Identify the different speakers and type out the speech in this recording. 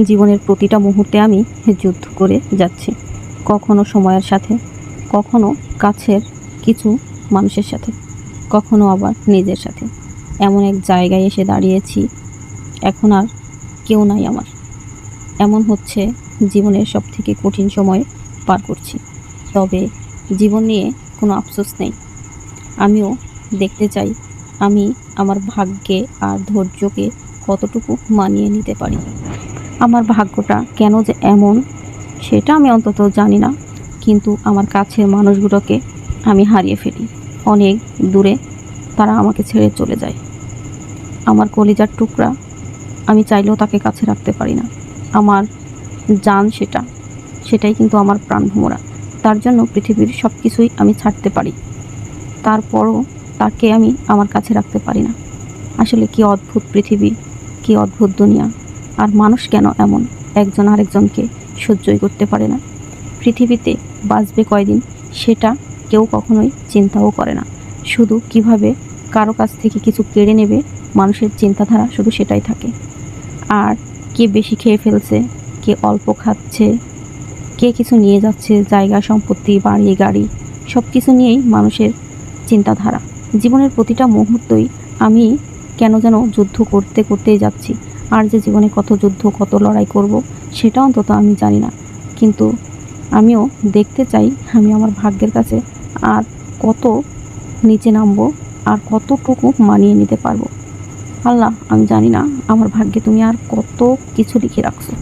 Speaker 1: জীবনের প্রতিটা মুহূর্তে আমি যুদ্ধ করে যাচ্ছি, কখনো সময়ের সাথে, কখনো কাছের কিছু মানুষের সাথে, কখনো আবার নিজের সাথে। এমন এক জায়গায় এসে দাঁড়িয়েছি, এখন আর কেউ নাই আমার। এমন হচ্ছে জীবনের সবথেকে কঠিন সময় পার করছি, তবে জীবন নিয়ে কোনো আফসোস নেই। আমিও দেখতে চাই আমি আমার ভাগ্যে আর ধৈর্যকে কতটুকু মানিয়ে নিতে পারি। আমার ভাগ্যটা কেন যে এমন সেটা আমি অন্তত জানি না, কিন্তু আমার কাছের মানুষগুলোকে আমি হারিয়ে ফেলি অনেক দূরে। তারা আমাকে ছেড়ে চলে যায়। আমার কলিজার টুকরা, আমি চাইলেও তাকে কাছে রাখতে পারি না। আমার জান সেটাই কিন্তু আমার প্রাণ ভোমরা। তার জন্য পৃথিবীর সব কিছুই আমি ছাড়তে পারি, তারপরও তাকে আমি আমার কাছে রাখতে পারি না। আসলে কি অদ্ভুত পৃথিবী, কি অদ্ভুত দুনিয়া। আর মানুষ কেন এমন, একজন আরেকজনকে সহ্যই করতে পারে না। পৃথিবীতে বাঁচবে কয়দিন সেটা কেউ কখনোই চিন্তাও করে না। শুধু কিভাবে কারো কাছ থেকে কিছু কেড়ে নেবে, মানুষের চিন্তাধারা শুধু সেটাই থাকে। আর কে বেশি খেয়ে ফেলছে, কে অল্প খাচ্ছে, কে কিছু নিয়ে যাচ্ছে, জায়গা সম্পত্তি, বাড়ি গাড়ি, সব কিছু নিয়েই মানুষের চিন্তাধারা। জীবনের প্রতিটা মুহূর্তই আমি কেন যেন যুদ্ধ করতেই যাচ্ছি। আর যে জীবনে কত যুদ্ধ, কত লড়াই করব সেটা অন্তত আমি জানি না। কিন্তু আমিও দেখতে চাই আমি আমার ভাগ্যের কাছে আর কত নিচে নামবো, আর কতটুকু মানিয়ে নিতে পারবো। আল্লাহ, আমি জানি না আমার ভাগ্যে তুমি আর কত কিছু লিখে রাখছো।